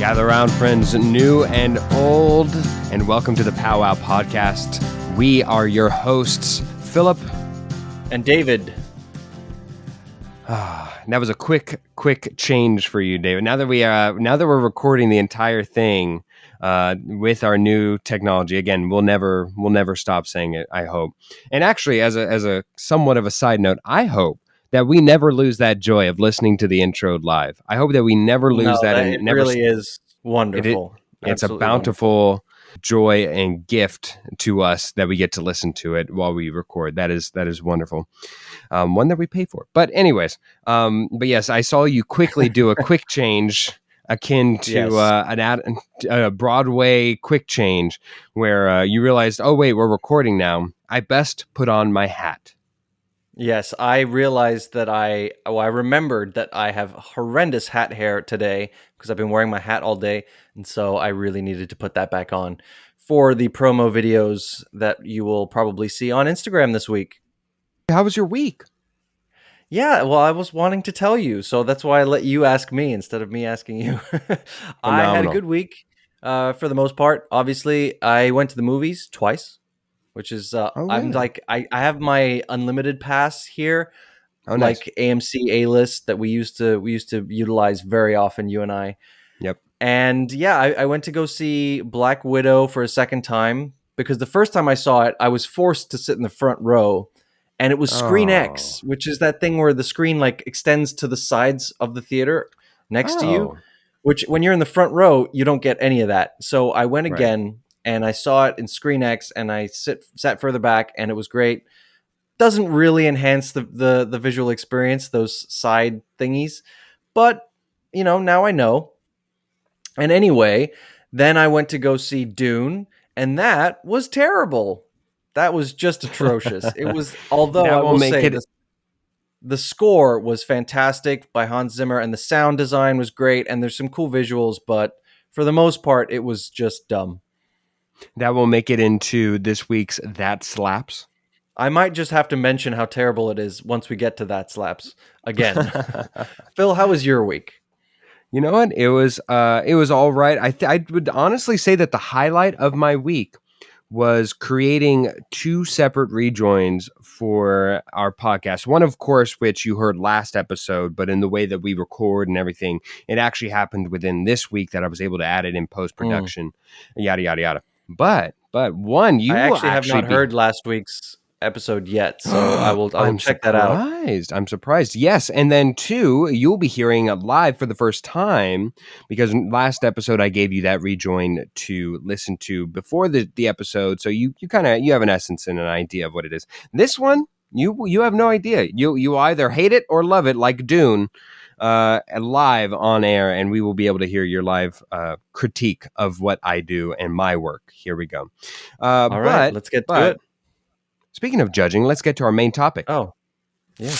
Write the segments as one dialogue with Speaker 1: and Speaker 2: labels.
Speaker 1: Gather around, friends, new and old, and welcome to the POWWOW podcast. We are your hosts, Philip
Speaker 2: and David.
Speaker 1: That was a quick change for you, David. Now that we're recording the entire thing with our new technology, again, we'll never stop saying it, I hope. And actually, as a somewhat of a side note, I hope that we never lose that joy of listening to the intro live. I hope that we never lose that.
Speaker 2: And it never really is wonderful.
Speaker 1: It's a bountiful joy and gift to us that we get to listen to it while we record. That is wonderful. One that we pay for. But anyways, but yes, I saw you quickly do a quick change akin to a Broadway quick change where you realized, oh wait, we're recording now. I best put on my hat.
Speaker 2: Yes, I realized that I remembered that I have horrendous hat hair today because I've been wearing my hat all day. And so I really needed to put that back on for the promo videos that you will probably see on Instagram this week.
Speaker 1: How was your week?
Speaker 2: Yeah, well, I was wanting to tell you, so that's why I let you ask me instead of me asking you. I had a good week for the most part. Obviously, I went to the movies twice. Which is, I'm like, I have my unlimited pass here, like AMC A-list that we used to utilize very often, you and I.
Speaker 1: Yep.
Speaker 2: And yeah, I went to go see Black Widow for a second time because the first time I saw it, I was forced to sit in the front row, and it was Screen X, which is that thing where the screen like extends to the sides of the theater next to you, which when you're in the front row, you don't get any of that. So I went again. And I saw it in Screen X, and I sat further back, and it was great. Doesn't really enhance the visual experience, those side thingies, but you know, now I know. And anyway, then I went to go see Dune, and that was terrible. That was just atrocious. It was, although I will say the score was fantastic by Hans Zimmer, and the sound design was great, and there's some cool visuals, but for the most part, it was just dumb.
Speaker 1: That will make it into this week's That Slaps.
Speaker 2: I might just have to mention how terrible it is once we get to That Slaps again. Phil, how was your week?
Speaker 1: You know what? It was all right. I would honestly say that the highlight of my week was creating two separate rejoins for our podcast. One, of course, which you heard last episode, but in the way that we record and everything, it actually happened within this week that I was able to add it in post-production, yada, yada, yada. But one, I actually
Speaker 2: have not heard last week's episode yet, so I will check that out.
Speaker 1: I'm surprised. Yes, and then two, you'll be hearing live for the first time because last episode I gave you that rejoin to listen to before the episode, so you have an essence and an idea of what it is. This one, you have no idea. You either hate it or love it, like Dune. Live on air, and we will be able to hear your live critique of what I do and my work. Here we go.
Speaker 2: All right, let's get to it.
Speaker 1: Speaking of judging, let's get to our main topic.
Speaker 2: Oh, yeah.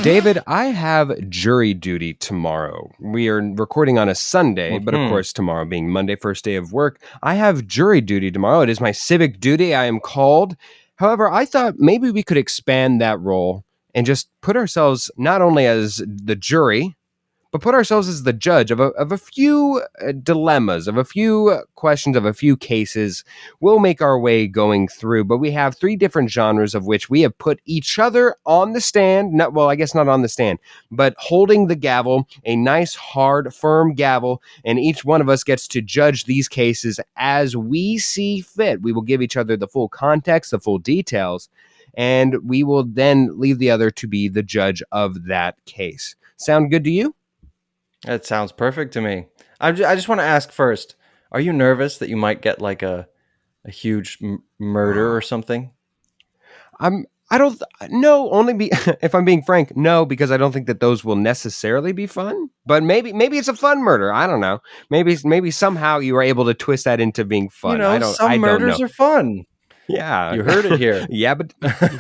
Speaker 1: David, I have jury duty tomorrow. We are recording on a Sunday, but of course tomorrow being Monday, first day of work, I have jury duty tomorrow. It is my civic duty. I am called. However, I thought maybe we could expand that role and just put ourselves not only as the jury, but put ourselves as the judge of a few dilemmas, of a few questions, of a few cases. We'll make our way going through, but we have three different genres of which we have put each other on the stand. I guess not on the stand, but holding the gavel, a nice, hard, firm gavel, and each one of us gets to judge these cases as we see fit. We will give each other the full context, the full details, and we will then leave the other to be the judge of that case. Sound good to you?
Speaker 2: That sounds perfect to me. I just want to ask first, are you nervous that you might get like a huge murder or something?
Speaker 1: If I'm being frank, no, because I don't think that those will necessarily be fun, but maybe it's a fun murder. I don't know. Maybe somehow you were able to twist that into being fun.
Speaker 2: Some murders are fun.
Speaker 1: Yeah.
Speaker 2: You heard it here.
Speaker 1: Yeah, but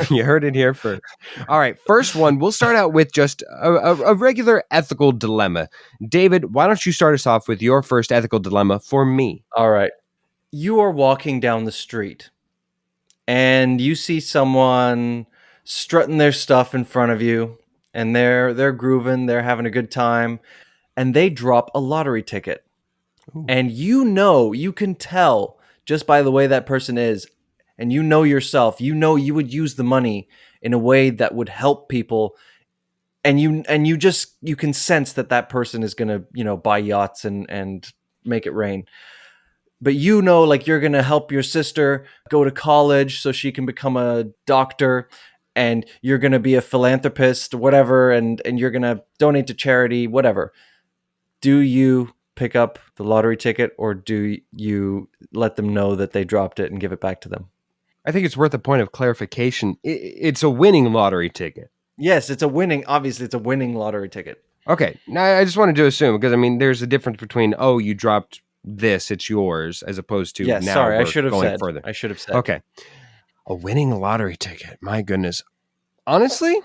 Speaker 1: you heard it here first. All right, first one, we'll start out with just a regular ethical dilemma. David, why don't you start us off with your first ethical dilemma for me?
Speaker 2: All right. You are walking down the street and you see someone strutting their stuff in front of you, and they're grooving, they're having a good time, and they drop a lottery ticket.
Speaker 1: Ooh.
Speaker 2: And you can tell just by the way that person is, and yourself, you would use the money in a way that would help people, and you can sense that that person is going to, buy yachts and make it rain. But like you're going to help your sister go to college so she can become a doctor, and you're going to be a philanthropist, whatever, and you're going to donate to charity, whatever. Do you pick up the lottery ticket, or do you let them know that they dropped it and give it back to them?
Speaker 1: I think it's worth a point of clarification. It's a winning lottery ticket.
Speaker 2: Yes, obviously it's a winning lottery ticket.
Speaker 1: Okay. Now, I just wanted to assume, because I mean, there's a difference between, oh, you dropped this, it's yours, as opposed to
Speaker 2: Yes,
Speaker 1: now
Speaker 2: sorry,
Speaker 1: we're going further.
Speaker 2: I should have said.
Speaker 1: Okay. A winning lottery ticket. My goodness. Honestly,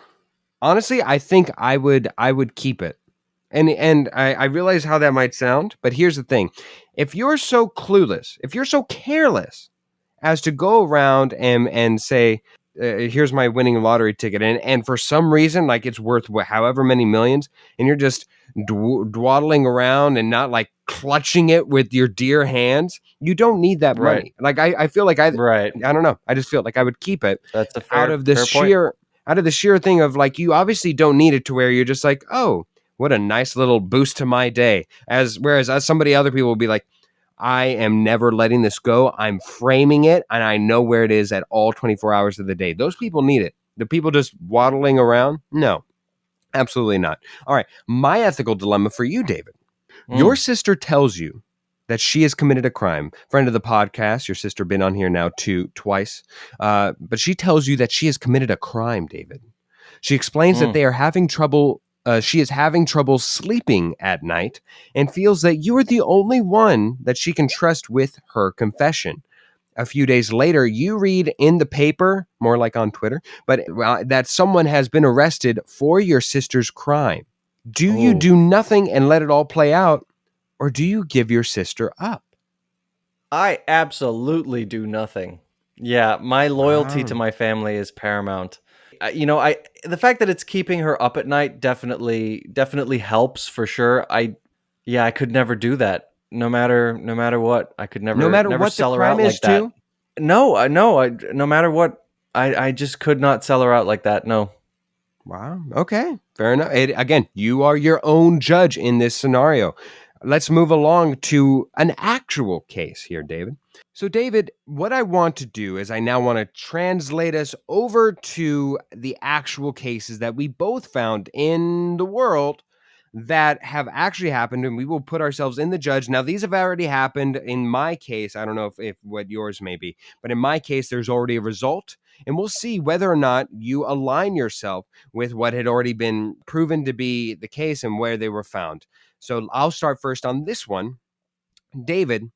Speaker 1: I think I would keep it. And I realize how that might sound, but here's the thing. If you're so clueless, if you're so careless as to go around and say, here's my winning lottery ticket, and for some reason, like, it's worth however many millions, and you're just dwaddling around and not like clutching it with your dear hands, you don't need that
Speaker 2: Right.
Speaker 1: money. Like, I feel like I
Speaker 2: Right.
Speaker 1: don't know. I just feel like I would keep it
Speaker 2: That's a
Speaker 1: out of the
Speaker 2: fair point.
Speaker 1: sheer thing of, like, you obviously don't need it to where you're just like, oh, what a nice little boost to my day. Whereas other people will be like, I am never letting this go. I'm framing it, and I know where it is at all 24 hours of the day. Those people need it. The people just waddling around? No, absolutely not. All right. My ethical dilemma for you, David. Your sister tells you that she has committed a crime. Friend of the podcast, your sister been on here now twice. But she tells you that she has committed a crime, David. She explains that they are having trouble. She is having trouble sleeping at night and feels that you are the only one that she can trust with her confession. A few days later, you read in the paper, more like on Twitter, but that someone has been arrested for your sister's crime. Do you do nothing and let it all play out, or do you give your sister up?
Speaker 2: I absolutely do nothing. Yeah, my loyalty to
Speaker 1: Wow.
Speaker 2: my family is paramount. I the fact that it's keeping her up at night definitely helps for sure. I could never do that. No matter what, I could
Speaker 1: No matter
Speaker 2: never
Speaker 1: what the
Speaker 2: sell her
Speaker 1: crime
Speaker 2: out
Speaker 1: is,
Speaker 2: like that.
Speaker 1: too?
Speaker 2: No, no matter what, I just could not sell her out like that. No.
Speaker 1: Wow. Okay. Fair enough. Again, you are your own judge in this scenario. Let's move along to an actual case here, David. So, David, what I want to do is I now want to translate us over to the actual cases that we both found in the world that have actually happened, and we will put ourselves in the judge. Now, these have already happened in my case. I don't know if what yours may be, but in my case, there's already a result, and we'll see whether or not you align yourself with what had already been proven to be the case and where they were found. So I'll start first on this one. David,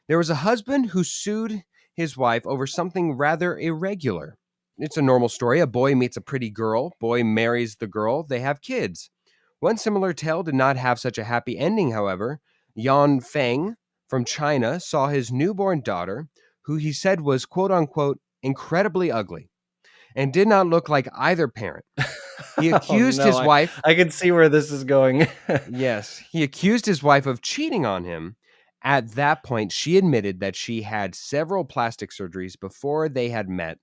Speaker 1: there was a husband who sued his wife over something rather irregular. It's a normal story. A boy meets a pretty girl, boy marries the girl, they have kids. One similar tale did not have such a happy ending, however. Yan Feng from China saw his newborn daughter, who he said was quote unquote incredibly ugly and did not look like either parent. He
Speaker 2: Oh
Speaker 1: accused
Speaker 2: no,
Speaker 1: his wife.
Speaker 2: I can see where this is going.
Speaker 1: Yes, he accused his wife of cheating on him. At that point, she admitted that she had several plastic surgeries before they had met,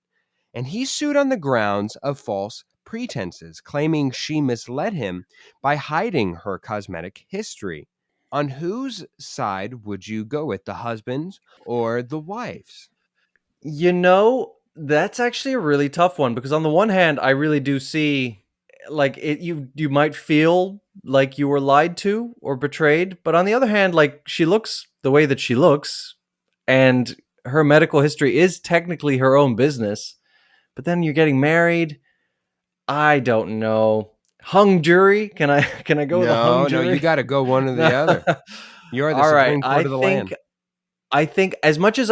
Speaker 1: and he sued on the grounds of false pretenses, claiming she misled him by hiding her cosmetic history. On whose side would you go with, the husband's or the wife's?
Speaker 2: That's actually a really tough one, because on the one hand, I really do see, like, you might feel like you were lied to or betrayed, but on the other hand, like, she looks the way that she looks, and her medical history is technically her own business. But then you're getting married. I don't know. Hung jury? Can I can I go with a hung
Speaker 1: No, you
Speaker 2: jury?
Speaker 1: got to go one or the other. You are the
Speaker 2: All right.
Speaker 1: Supreme Court of the land.
Speaker 2: I think as much as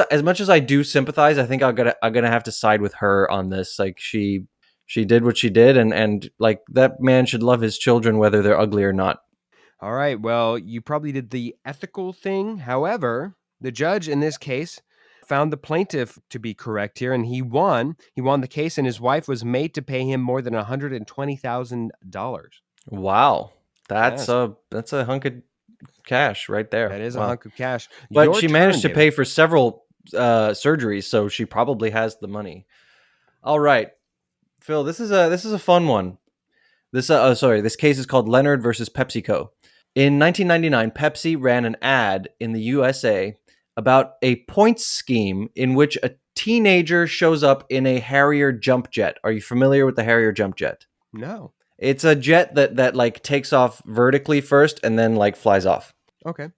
Speaker 2: I do sympathize, I think I'm gonna have to side with her on this. Like, she did what she did, and like, that man should love his children whether they're ugly or not.
Speaker 1: All right. Well, you probably did the ethical thing. However, the judge in this case found the plaintiff to be correct here, and he won. He won the case, and his wife was made to pay him more than $120,000.
Speaker 2: Wow. That's
Speaker 1: Yes,
Speaker 2: a hunk of cash right there.
Speaker 1: that is a
Speaker 2: Wow.
Speaker 1: hunk of cash.
Speaker 2: But
Speaker 1: Your
Speaker 2: she
Speaker 1: turn,
Speaker 2: managed to
Speaker 1: David.
Speaker 2: pay for several surgeries, so she probably has the money. All right, Phil, this is a fun one. This case is called Leonard versus PepsiCo. In 1999, Pepsi ran an ad in the USA about a points scheme in which a teenager shows up in a Harrier jump jet. Are you familiar with the Harrier jump jet?
Speaker 1: No.
Speaker 2: It's a jet that like takes off vertically first and then like flies off.
Speaker 1: Okay.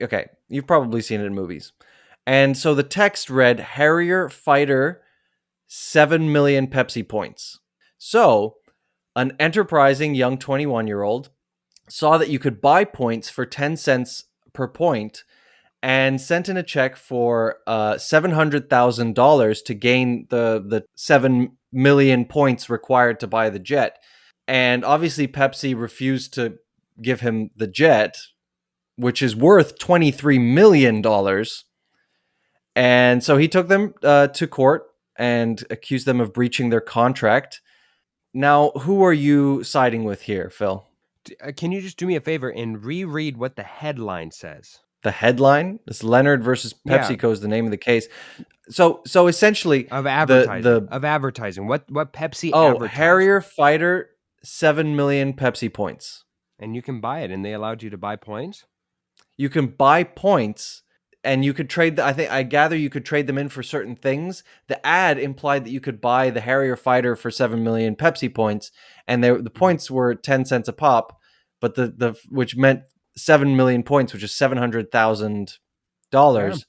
Speaker 2: Okay, you've probably seen it in movies. And so the text read Harrier fighter 7 million Pepsi points. So, an enterprising young 21-year-old saw that you could buy points for 10 cents per point and sent in a check for $700,000 to gain the 7 million points required to buy the jet. And obviously, Pepsi refused to give him the jet, which is worth $23 million. And so he took them to court and accused them of breaching their contract. Now, who are you siding with here, Phil?
Speaker 1: Can you just do me a favor and reread what the headline says?
Speaker 2: The headline, this Leonard versus
Speaker 1: Yeah,
Speaker 2: PepsiCo is the name of the case. So essentially,
Speaker 1: of
Speaker 2: the
Speaker 1: advertising. Of advertising. What Pepsi advertised?
Speaker 2: Harrier fighter 7 million Pepsi points.
Speaker 1: And you can buy it, and they allowed you to buy points?
Speaker 2: You can buy points, and you could trade. I gather you could trade them in for certain things. The ad implied that you could buy the Harrier fighter for 7 million Pepsi points, and the points were 10 cents a pop, but the which meant 7 million points, which is
Speaker 1: Yeah.
Speaker 2: $700,000,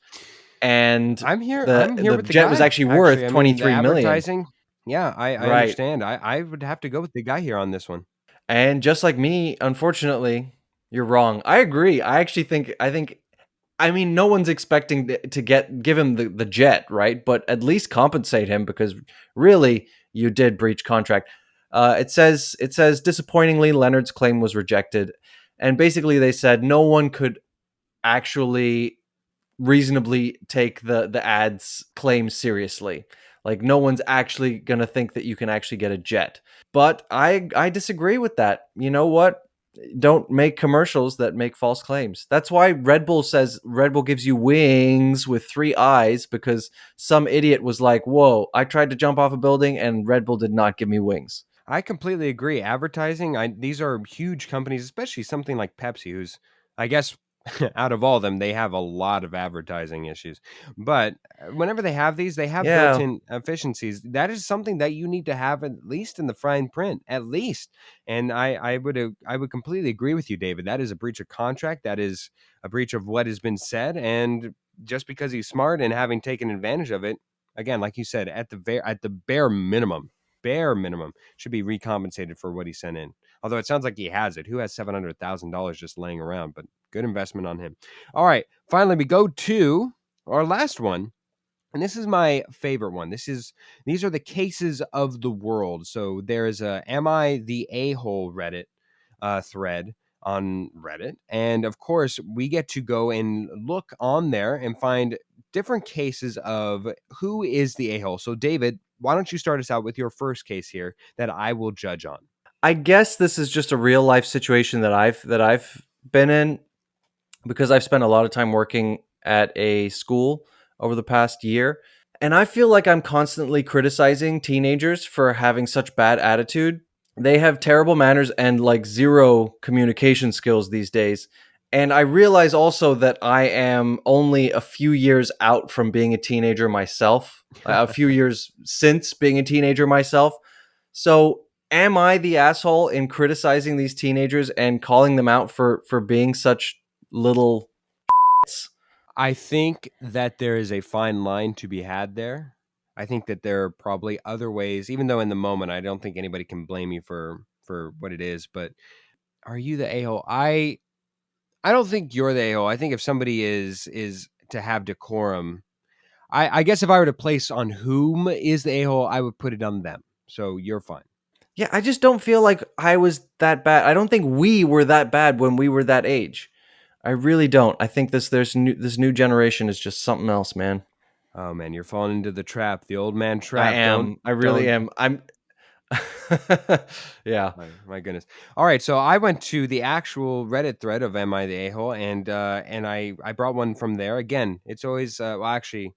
Speaker 2: and
Speaker 1: I'm here
Speaker 2: the
Speaker 1: with the
Speaker 2: jet was
Speaker 1: guy.
Speaker 2: actually worth
Speaker 1: Actually, I mean, the
Speaker 2: 23 million.
Speaker 1: advertising. Yeah, I
Speaker 2: Right.
Speaker 1: understand. I would have to go with the guy here on this one.
Speaker 2: And just like me, unfortunately, you're wrong. I agree. I mean, no one's expecting to give him the jet, right? But at least compensate him, because really you did breach contract. It says disappointingly, Leonard's claim was rejected, and basically they said no one could actually reasonably take the ad's claim seriously. Like, no one's actually gonna think that you can actually get a jet. But I disagree with that. You know what? Don't make commercials that make false claims. That's why Red Bull says Red Bull gives you wings with 3 eyes, because some idiot was like, "Whoa, I tried to jump off a building and Red Bull did not give me wings."
Speaker 1: I completely agree. Advertising, these are huge companies, especially something like Pepsi, who's, I guess, out of all of them, they have a lot of advertising issues. But whenever they have these, they have
Speaker 2: Yeah.
Speaker 1: built-in efficiencies. That is something that you need to have at least in the fine print, at least. And I would completely agree with you, David. That is a breach of contract. That is a breach of what has been said. And just because he's smart and having taken advantage of it, again, like you said, at the bare minimum, should be recompensated for what he sent in. Although it sounds like he has it. Who has $700,000 just laying around? But good investment on him. All right. Finally, we go to our last one. And this is my favorite one. These are the cases of the world. So there's a Am I the A-hole Reddit thread on Reddit. And of course, we get to go and look on there and find different cases of who is the a-hole. So, David, why don't you start us out with your first case here that I will judge on?
Speaker 2: I guess this is just a real life situation that I've been in, because I've spent a lot of time working at a school over the past year. And I feel like I'm constantly criticizing teenagers for having such bad attitude. They have terrible manners and like zero communication skills these days. And I realize also that I am only a few years out from being a teenager myself, a few years since being a teenager myself. So, am I the asshole in criticizing these teenagers and calling them out for being such little
Speaker 1: I think that there is a fine line to be had there. I think that there are probably other ways, even though in the moment I don't think anybody can blame you for what it is. But are you the a-hole? I don't think you're the a-hole. I think if somebody is to have decorum, I guess if I were to place on whom is the a-hole, I would put it on them. So you're fine.
Speaker 2: Yeah, I just don't feel like I was that bad. I don't think we were that bad when we were that age. I really don't. I think this new generation is just something else, man.
Speaker 1: Oh man, you're falling into the trap, the old man
Speaker 2: I
Speaker 1: trap.
Speaker 2: am. I really
Speaker 1: Don't
Speaker 2: am. I'm. Yeah.
Speaker 1: my goodness. All right, so I went to the actual Reddit thread of "Am I the A-hole?" and I brought one from there. Again, it's always well, actually,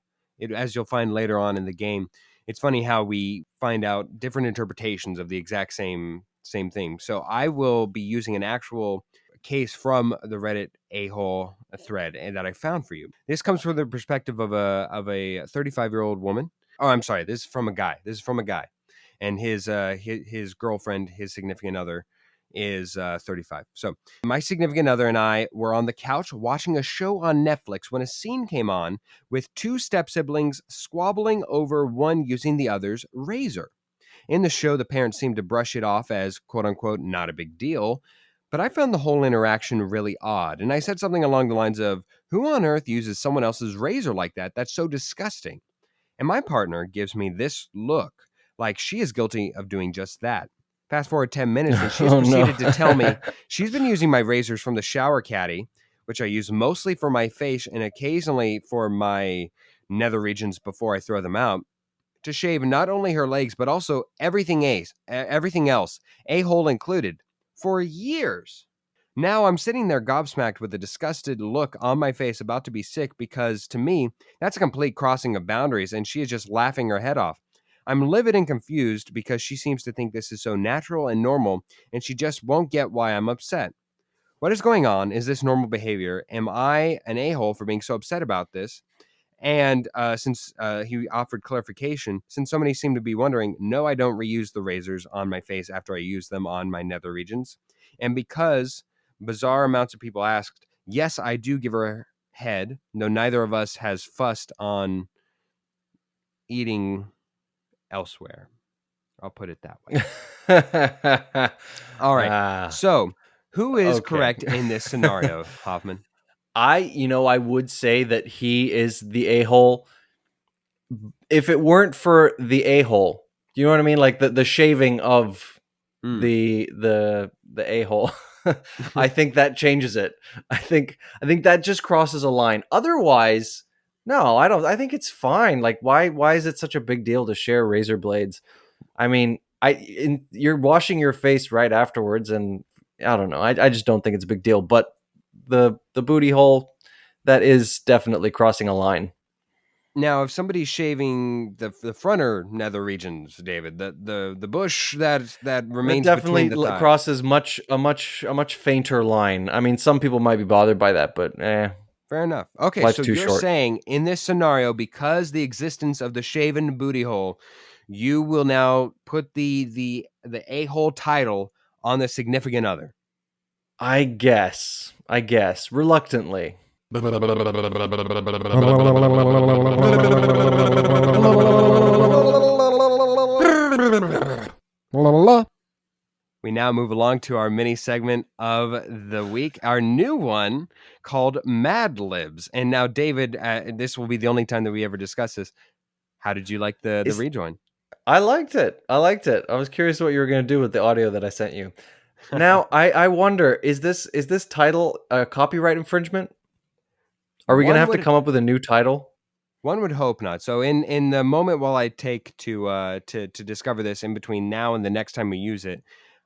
Speaker 1: as you'll find later on in the game, it's funny how we find out different interpretations of the exact same thing. So I will be using an actual case from the Reddit a-hole thread and that I found for you. This comes from the perspective of a 35-year-old woman. Oh, I'm sorry. This is from a guy. This is from a guy, and his girlfriend, his significant other, is 35. So my significant other and I were on the couch watching a show on Netflix when a scene came on with two step siblings squabbling over one using the other's razor. In the show, the parents seemed to brush it off as quote unquote not a big deal, but I found the whole interaction really odd. And I said something along the lines of, "Who on earth uses someone else's razor like that? That's so disgusting." And my partner gives me this look like she is guilty of doing just that. Fast forward 10 minutes, and she has
Speaker 2: Oh no.
Speaker 1: proceeded to tell me she's been using my razors from the shower caddy, which I use mostly for my face and occasionally for my nether regions before I throw them out, to shave not only her legs, but also everything else, a hole included, for years. Now I'm sitting there gobsmacked with a disgusted look on my face, about to be sick, because to me, that's a complete crossing of boundaries, and she is just laughing her head off. I'm livid and confused because she seems to think this is so natural and normal, and she just won't get why I'm upset. What is going on? Is this normal behavior? Am I an a-hole for being so upset about this? And since he offered clarification, since so many seem to be wondering, no, I don't reuse the razors on my face after I use them on my nether regions. And because bizarre amounts of people asked, yes, I do give her head, though neither of us has fussed on eating elsewhere. I'll put it that way. All right.
Speaker 2: Ah,
Speaker 1: So, who is
Speaker 2: okay.
Speaker 1: correct in this scenario, Hoffman?
Speaker 2: I would say that he is the a-hole. If it weren't for the a-hole, you know what I mean? Like the shaving of
Speaker 1: Mm.
Speaker 2: the a-hole. I think that changes it. I think that just crosses a line. Otherwise, no, I don't. I think it's fine. Like why is it such a big deal to share razor blades? I mean, you're washing your face right afterwards, and I don't know. I just don't think it's a big deal. But the booty hole, that is definitely crossing a line.
Speaker 1: Now, if somebody's shaving the fronter nether regions, David, the bush that
Speaker 2: That
Speaker 1: remains between
Speaker 2: definitely
Speaker 1: the thighs,
Speaker 2: crosses a much fainter line. I mean, some people might be bothered by that, but
Speaker 1: fair enough. Okay,
Speaker 2: life's
Speaker 1: so
Speaker 2: too
Speaker 1: you're
Speaker 2: short.
Speaker 1: saying in this scenario, because the existence of the shaven booty hole, you will now put the a-hole title on the significant other.
Speaker 2: I guess, reluctantly.
Speaker 1: We now move along to our mini segment of the week, our new one called Mad Libs. And now, David, this will be the only time that we ever discuss this. How did you like the
Speaker 2: It's
Speaker 1: rejoin?
Speaker 2: I liked it. I liked it. I was curious what you were going to do with the audio that I sent you. Now, I wonder, is this title a copyright infringement? Are we going to
Speaker 1: One
Speaker 2: have to
Speaker 1: would
Speaker 2: come up with a new title?
Speaker 1: one would hope not. So in the moment while I take to discover this in between now and the next time we use it,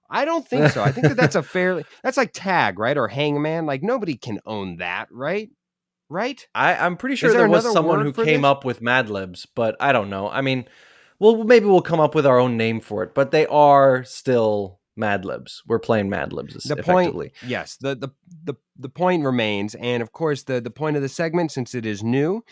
Speaker 1: I don't think so. I think that's like tag, right? Or hangman. Like nobody can own that, right? Right?
Speaker 2: I'm pretty
Speaker 1: Is
Speaker 2: sure
Speaker 1: there
Speaker 2: there was
Speaker 1: another
Speaker 2: someone
Speaker 1: word
Speaker 2: who
Speaker 1: for
Speaker 2: came
Speaker 1: this?
Speaker 2: up with Mad Libs, but I don't know. I mean, well, maybe we'll come up with our own name for it, but they are still Mad Libs. We're playing Mad Libs
Speaker 1: The point,
Speaker 2: effectively.
Speaker 1: yes, the point remains, and of course the point of the segment, since it is new,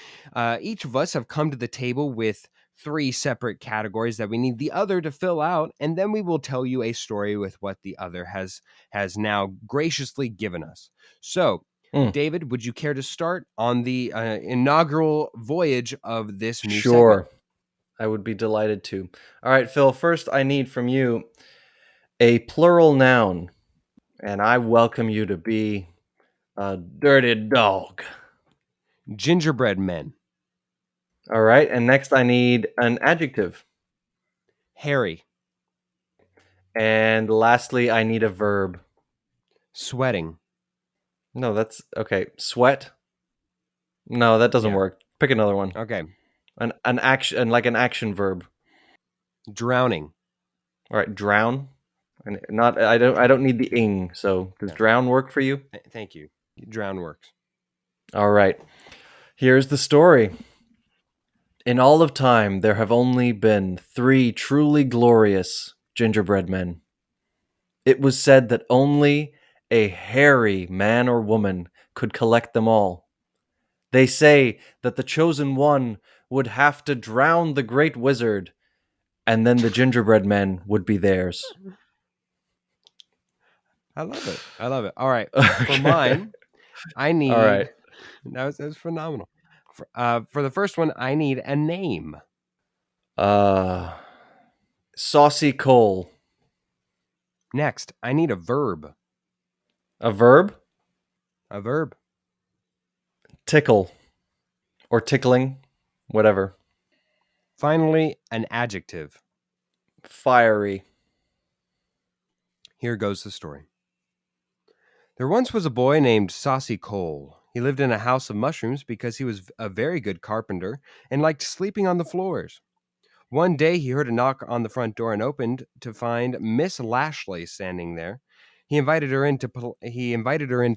Speaker 1: each of us have come to the table with three separate categories that we need the other to fill out, and then we will tell you a story with what the other has now graciously given us. So,
Speaker 2: Mm,
Speaker 1: David, would you care to start on the inaugural voyage of this new segment?
Speaker 2: sure. I would be delighted to. All right, Phil, first I need from you a plural noun, and I welcome you to be a dirty dog.
Speaker 1: Gingerbread men.
Speaker 2: All right, and next I need an adjective.
Speaker 1: Harry.
Speaker 2: And lastly, I need a verb.
Speaker 1: Sweating.
Speaker 2: No, that's okay. Sweat? No, that doesn't
Speaker 1: Yeah.
Speaker 2: work. Pick another one.
Speaker 1: Okay.
Speaker 2: An action, like an action verb.
Speaker 1: Drowning.
Speaker 2: All right, drown. And not I don't need the ing. So does
Speaker 1: Yeah.
Speaker 2: drown work for you?
Speaker 1: Thank you. Drown works.
Speaker 2: All right. Here's the story. In all of time, there have only been 3 truly glorious gingerbread men. It was said that only a hairy man or woman could collect them all. They say that the chosen one would have to drown the great wizard, and then the gingerbread men would be theirs.
Speaker 1: I love it. I love it. All right. For
Speaker 2: Okay.
Speaker 1: mine, I
Speaker 2: All right.
Speaker 1: need. That was phenomenal. For the first one, I need a name.
Speaker 2: Uh, Saucy Cole.
Speaker 1: Next, I need a verb.
Speaker 2: A verb?
Speaker 1: A verb.
Speaker 2: Tickle. Or tickling. Whatever.
Speaker 1: Finally, an adjective.
Speaker 2: Fiery.
Speaker 1: Here goes the story. There once was a boy named Saucy Cole. He lived in a house of mushrooms because he was a very good carpenter and liked sleeping on the floors. One day he heard a knock on the front door and opened to find Miss Lashley standing there. He invited her in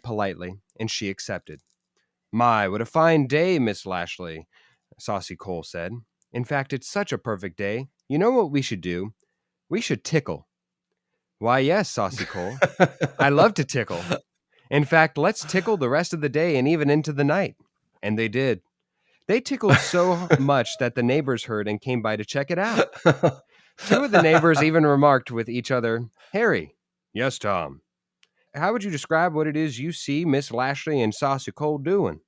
Speaker 1: politely, and she accepted. "My, what a fine day, Miss Lashley," Saucy Cole said. "In fact, it's such a perfect day. You know what we should do? We should tickle." "Why, yes, Saucy Cole. I love to tickle. In fact, let's tickle the rest of the day and even into the night." And they did. They tickled so much that the neighbors heard and came by to check it out. Two of the neighbors even remarked with each other, "Harry." "Yes, Tom." "How would you describe what it is you see Miss Lashley and Saucy Cole doing?"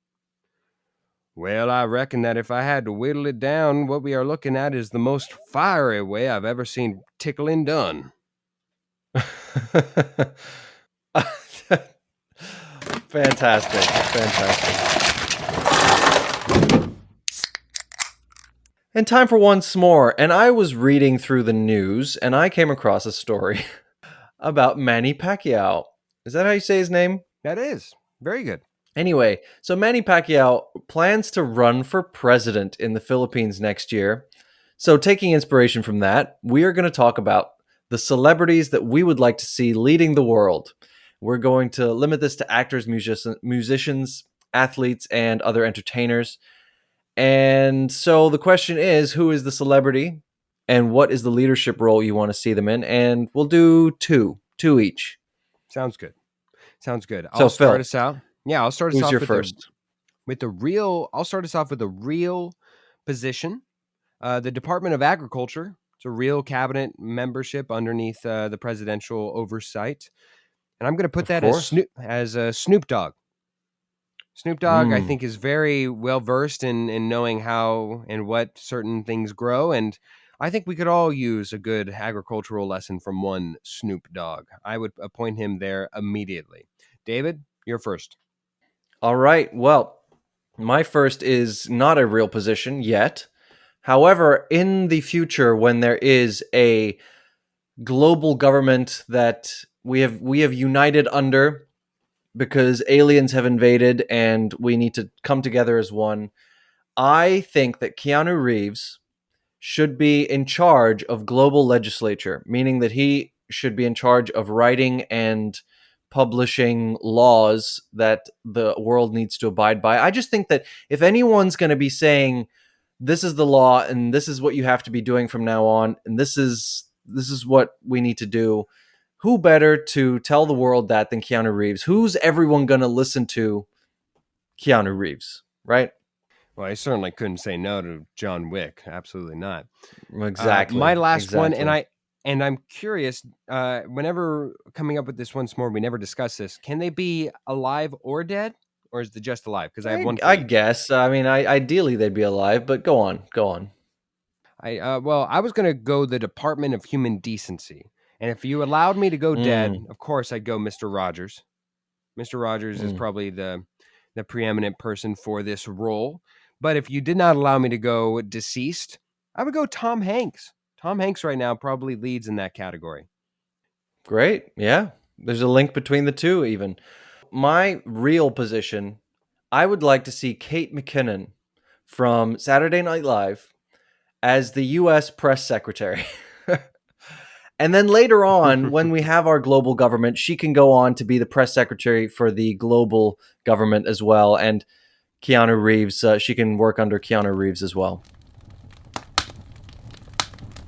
Speaker 1: "Well, I reckon that if I had to whittle it down, what we are looking at is the most fiery way I've ever seen tickling done."
Speaker 2: Fantastic. Fantastic. And time for once more. And I was reading through the news and I came across a story about Manny Pacquiao. Is that how you say his name?
Speaker 1: That is very good.
Speaker 2: Anyway, so Manny Pacquiao plans to run for president in the Philippines next year. So, taking inspiration from that, we are going to talk about the celebrities that we would like to see leading the world. We're going to limit this to actors, musicians, athletes, and other entertainers. And so the question is, who is the celebrity and what is the leadership role you want to see them in? And we'll do two each.
Speaker 1: Sounds good. Sounds good.
Speaker 2: So,
Speaker 1: I'll start
Speaker 2: Phil,
Speaker 1: us out. Yeah, I'll start us
Speaker 2: who's
Speaker 1: off
Speaker 2: your
Speaker 1: with
Speaker 2: first?
Speaker 1: the real. I'll start us off with the real position. The Department of Agriculture. It's a real cabinet membership underneath the presidential oversight, and I'm going to put
Speaker 2: Of
Speaker 1: that
Speaker 2: course.
Speaker 1: as Snoop Dogg. Snoop Dogg, I
Speaker 2: Mm.
Speaker 1: think, is very well versed in knowing how and what certain things grow, and I think we could all use a good agricultural lesson from one Snoop Dogg. I would appoint him there immediately. David, you're first.
Speaker 2: All right. Well, my first is not a real position yet. However, in the future, when there is a global government that we have united under because aliens have invaded and we need to come together as one, I think that Keanu Reeves should be in charge of global legislature, meaning that he should be in charge of writing and publishing laws that the world needs to abide by. I just think that if anyone's going to be saying this is the law and this is what you have to be doing from now on and this is what we need to do, who better to tell the world that than Keanu Reeves? Who's everyone going to listen to? Keanu Reeves, right?
Speaker 1: Well, I certainly couldn't say no to John Wick. Absolutely not. My
Speaker 2: Exactly.
Speaker 1: last one,
Speaker 2: Exactly.
Speaker 1: and I'm curious. Whenever coming up with this once more, we never discuss this. Can they be alive or dead, or is it just alive? Because I have one for
Speaker 2: I
Speaker 1: each.
Speaker 2: guess. I mean, ideally they'd be alive, but go on, go on.
Speaker 1: I was gonna go the Department of Human Decency, and if you allowed me to go dead,
Speaker 2: Mm,
Speaker 1: of course I'd go Mr. Rogers. Mr. Rogers is
Speaker 2: mm.
Speaker 1: probably the preeminent person for this role. But if you did not allow me to go deceased, I would go Tom Hanks. Tom Hanks right now probably leads in that category.
Speaker 2: Great. Yeah. There's a link between the two, even. My real position, I would like to see Kate McKinnon from Saturday Night Live as the U.S. press secretary. And then later on, when we have our global government, she can go on to be the press secretary for the global government as well. And Keanu Reeves, she can work under Keanu Reeves as well.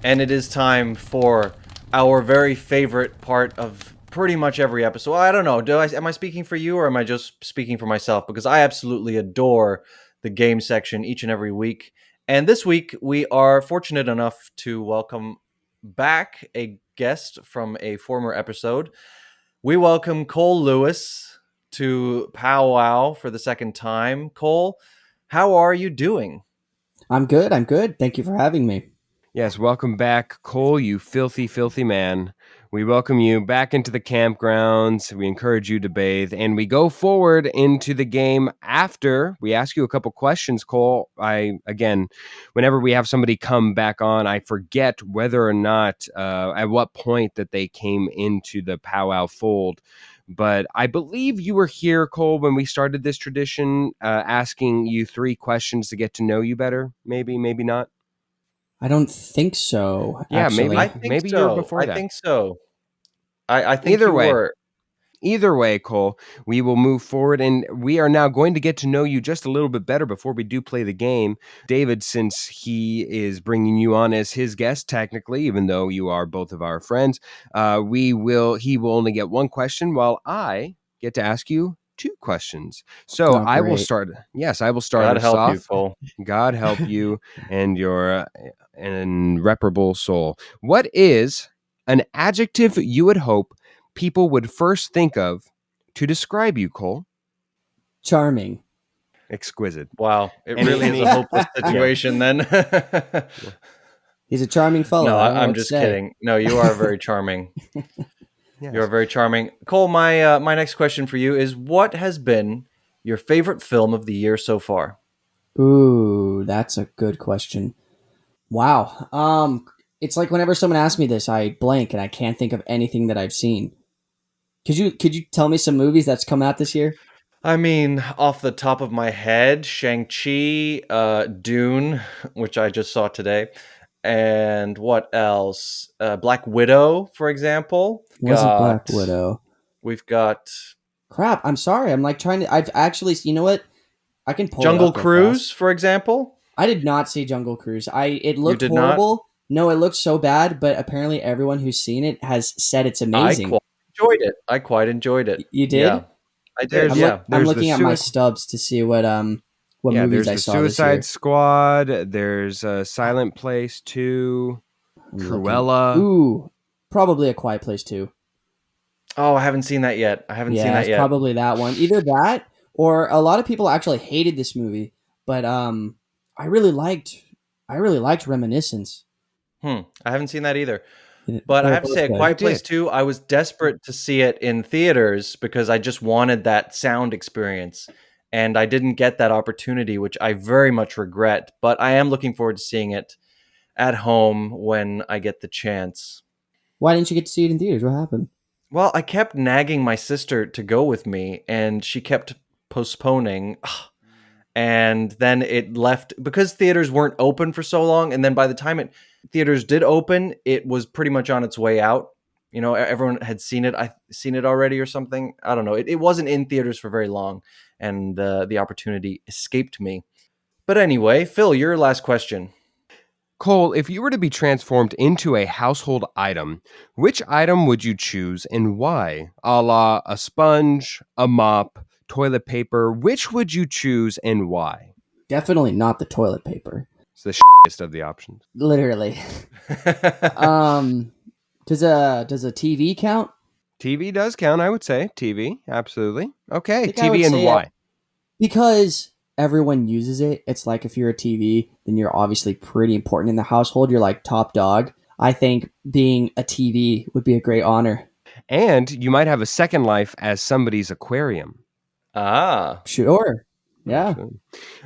Speaker 2: And it is time for our very favorite part of pretty much every episode. I don't know. Am I speaking for you, or am I just speaking for myself? Because I absolutely adore the game section each and every week. And this week, we are fortunate enough to welcome back a guest from a former episode. We welcome Cole Lewis to POWWOW for the second time. Cole, how are you doing?
Speaker 3: I'm good. Thank you for having me.
Speaker 1: Yes, welcome back, Cole, you filthy, filthy man. We welcome you back into the campgrounds. We encourage you to bathe, and we go forward into the game after we ask you a couple questions, Cole. Whenever we have somebody come back on, I forget whether or not, at what point that they came into the POWWOW fold. But I believe you were here, Cole, when we started this tradition, asking you 3 questions to get to know you better. Maybe, maybe not.
Speaker 3: I don't think so.
Speaker 1: Yeah,
Speaker 3: actually.
Speaker 1: maybe you were before that.
Speaker 2: I think so. I think
Speaker 1: Either
Speaker 2: you
Speaker 1: way.
Speaker 2: were.
Speaker 1: Either way, Cole, we will move forward, and we are now going to get to know you just a little bit better before we do play the game. David, since he is bringing you on as his guest, technically, even though you are both of our friends, he will only get 1 question, while I get to ask you 2 questions. So I will start. Yes, I will start
Speaker 2: God
Speaker 1: us
Speaker 2: help
Speaker 1: off.
Speaker 2: you, Cole.
Speaker 1: God help you and your irreparable soul. What is an adjective you would hope people would first think of to describe you, Cole?
Speaker 3: Charming.
Speaker 1: Exquisite.
Speaker 2: Wow, it really is a hopeless situation then.
Speaker 3: He's a charming fellow.
Speaker 2: No,
Speaker 3: I don't know
Speaker 2: I'm
Speaker 3: what
Speaker 2: just
Speaker 3: to say.
Speaker 2: kidding. No, you are very charming.
Speaker 1: Yes.
Speaker 2: You are very charming. Cole, my next question for you is, what has been your favorite film of the year so far?
Speaker 3: Ooh, that's a good question. Wow. It's like whenever someone asks me this, I blank and I can't think of anything that I've seen. Could you tell me some movies that's come out this year?
Speaker 2: I mean, off the top of my head, Shang-Chi, Dune, which I just saw today, and what else? Black Widow, for example.
Speaker 3: Wasn't Black Widow.
Speaker 2: We've got
Speaker 3: Crap, I'm sorry. I'm like trying to I've actually, you know what? I can pull
Speaker 2: Jungle
Speaker 3: it up real
Speaker 2: Cruise,
Speaker 3: fast.
Speaker 2: for example.
Speaker 3: I did not see Jungle Cruise. It looked
Speaker 2: did
Speaker 3: horrible. No, it looked so bad, but apparently everyone who's seen it has said it's amazing.
Speaker 2: I quite enjoyed it.
Speaker 3: You did?
Speaker 2: Yeah, I did.
Speaker 3: I'm looking at my stubs to see what movies I saw this year.
Speaker 1: Suicide Squad. There's Silent Place 2. Cruella.
Speaker 3: Ooh, probably A Quiet Place 2.
Speaker 2: Oh, I haven't seen that yet.
Speaker 3: It's probably that one. Either that, or a lot of people actually hated this movie, but I really liked Reminiscence.
Speaker 2: I haven't seen that either. But I have to say, A Quiet Place 2, I was desperate to see it in theaters because I just wanted that sound experience. And I didn't get that opportunity, which I very much regret. But I am looking forward to seeing it at home when I get the chance.
Speaker 3: Why didn't you get to see it in theaters? What happened?
Speaker 2: Well, I kept nagging my sister to go with me, and she kept postponing. And then it left because theaters weren't open for so long. And then by the time theaters did open, it was pretty much on its way out. You know, everyone had seen it. I've seen it already or something. I don't know. It wasn't in theaters for very long, and the opportunity escaped me. But anyway, Phil, your last question.
Speaker 1: Cole, if you were to be transformed into a household item, which item would you choose and why? A la a sponge, a mop, toilet paper. Which would you choose and why?
Speaker 3: Definitely not the toilet paper.
Speaker 1: It's the shittiest of the options.
Speaker 3: Literally. Does a TV count?
Speaker 1: TV does count, I would say. TV, absolutely. Okay, TV and why?
Speaker 3: Because everyone uses it. It's like if you're a TV, then you're obviously pretty important in the household. You're like top dog. I think being a TV would be a great honor.
Speaker 1: And you might have a second life as somebody's aquarium.
Speaker 2: Ah.
Speaker 3: Sure. Yeah.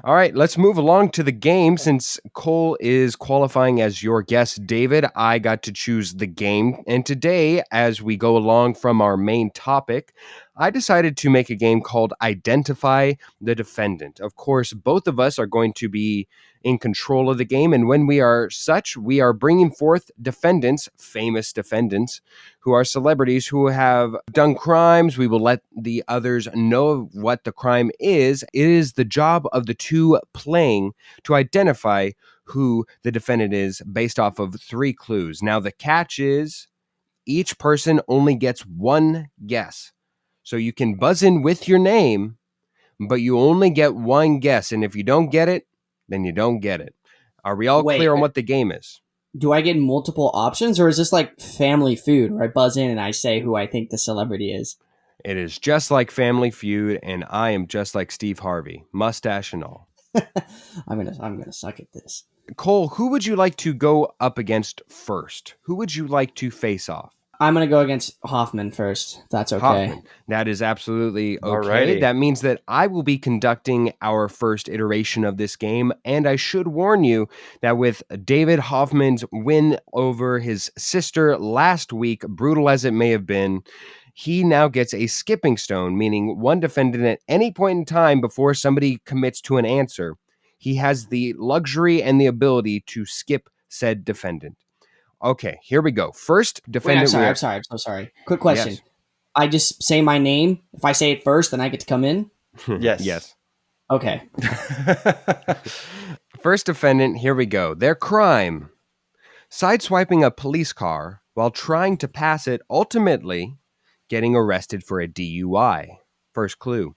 Speaker 1: All right, let's move along to the game. Since Cole is qualifying as your guest, David, I got to choose the game. And today, as we go along from our main topic, I decided to make a game called Identify the Defendant. Of course, both of us are going to be in control of the game, and when we are such, we are bringing forth defendants, famous defendants, who are celebrities who have done crimes. We will let the others know what the crime is. It is the job of the two playing to identify who the defendant is based off of 3 clues. Now, the catch is each person only gets one guess. So you can buzz in with your name, but you only get one guess. And if you don't get it, then you don't get it. Are we all clear on what the game is?
Speaker 3: Do I get multiple options, or is this like Family Feud where I buzz in and I say who I think the celebrity is?
Speaker 1: It is just like Family Feud, and I am just like Steve Harvey, mustache and all.
Speaker 3: I'm gonna suck at this.
Speaker 1: Cole, who would you like to go up against first? Who would you like to face off?
Speaker 3: I'm gonna go against Hoffman first. If that's okay.
Speaker 1: Hoffman. That is absolutely okay.
Speaker 2: Alrighty.
Speaker 1: That means that I will be conducting our first iteration of this game, and I should warn you that with David Hoffman's win over his sister last week, brutal as it may have been, he now gets a skipping stone, meaning one defendant at any point in time before somebody commits to an answer, he has the luxury and the ability to skip said defendant. Okay, here we go. First defendant.
Speaker 3: I'm sorry. I'm so sorry. Quick question.
Speaker 1: Yes.
Speaker 3: I just say my name. If I say it first, then I get to come in?
Speaker 2: Yes.
Speaker 1: Yes.
Speaker 3: Okay.
Speaker 1: First defendant, here we go. Their crime: sideswiping a police car while trying to pass it, ultimately getting arrested for a DUI. First clue: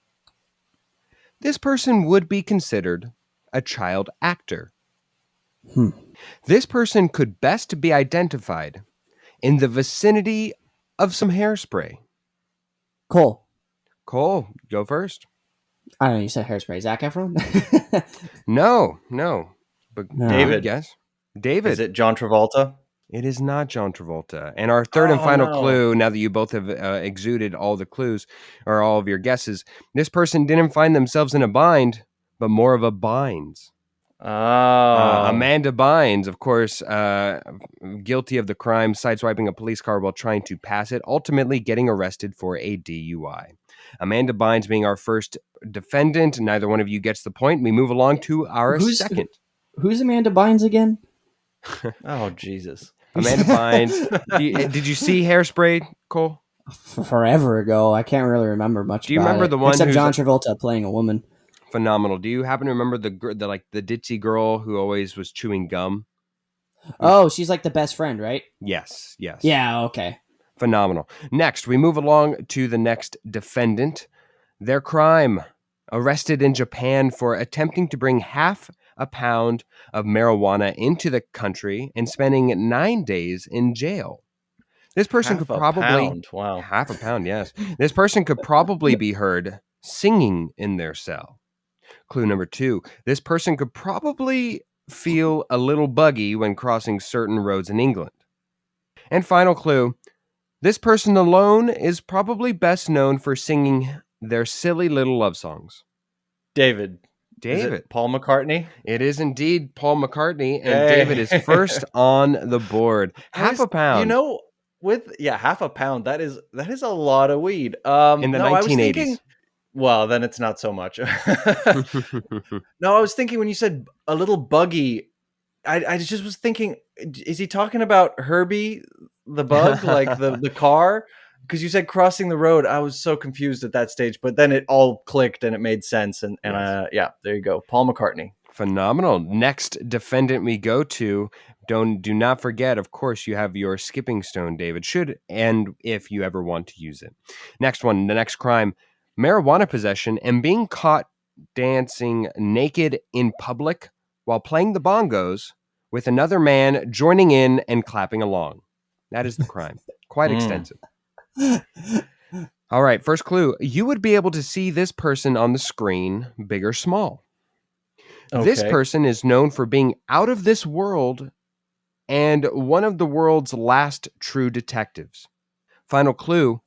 Speaker 1: this person would be considered a child actor. This person could best be identified in the vicinity of some hairspray.
Speaker 3: Cole.
Speaker 1: Cole, go first.
Speaker 3: I don't know. You said hairspray. Zac Efron?
Speaker 1: No. But
Speaker 3: No.
Speaker 2: David.
Speaker 1: Yes. David.
Speaker 2: Is it John Travolta?
Speaker 1: It is not John Travolta. And our third and final clue, now that you both have exuded all the clues or all of your guesses, this person didn't find themselves in a bind, but more of a binds.
Speaker 2: Oh.
Speaker 1: Amanda Bynes, of course, guilty of the crime, sideswiping a police car while trying to pass it, ultimately getting arrested for a DUI. Amanda Bynes being our first defendant. Neither one of you gets the point. We move along to our second.
Speaker 3: Who's Amanda Bynes again?
Speaker 2: Oh, Jesus.
Speaker 1: Amanda Bynes. Did you see Hairspray, Cole?
Speaker 3: Forever ago. I can't really remember much.
Speaker 1: Do you
Speaker 3: about
Speaker 1: remember
Speaker 3: it,
Speaker 1: the one
Speaker 3: except
Speaker 1: who's
Speaker 3: John Travolta playing a woman?
Speaker 1: Phenomenal. Do you happen to remember the ditzy girl who always was chewing gum?
Speaker 3: Oh, she's like the best friend, right?
Speaker 1: Yes.
Speaker 3: Yeah, okay.
Speaker 1: Phenomenal. Next, we move along to the next defendant. Their crime: arrested in Japan for attempting to bring half a pound of marijuana into the country and spending 9 days in jail. This person
Speaker 2: Half
Speaker 1: could
Speaker 2: a
Speaker 1: probably
Speaker 2: pound. Wow.
Speaker 1: half a pound, yes. This person could probably be heard singing in their cell. Clue number 2. This person could probably feel a little buggy when crossing certain roads in England. And final clue: this person alone is probably best known for singing their silly little love songs.
Speaker 2: David.
Speaker 1: David.
Speaker 2: Is it Paul McCartney?
Speaker 1: It is indeed Paul McCartney, and
Speaker 2: Hey.
Speaker 1: David is first on the board. Half a pound.
Speaker 2: You know, half a pound. That is a lot of weed.
Speaker 1: In the
Speaker 2: no,
Speaker 1: 1980s.
Speaker 2: I was thinking, well, then it's not so much. No, I was thinking when you said a little buggy, I just was thinking, is he talking about Herbie the bug, like the car? Because you said crossing the road. I was so confused at that stage, but then it all clicked and it made sense. And
Speaker 1: Yes.
Speaker 2: yeah, there you go. Paul McCartney.
Speaker 1: Phenomenal. Next defendant we go to. Do not forget, of course, you have your skipping stone, David. Should and if you ever want to use it. Next one, the next crime: marijuana possession and being caught dancing naked in public while playing the bongos with another man joining in and clapping along. That is the crime. Quite extensive. All right, first clue. You would be able to see this person on the screen, big or small.
Speaker 2: Okay.
Speaker 1: This person is known for being out of this world and one of the world's last true detectives. Final clue.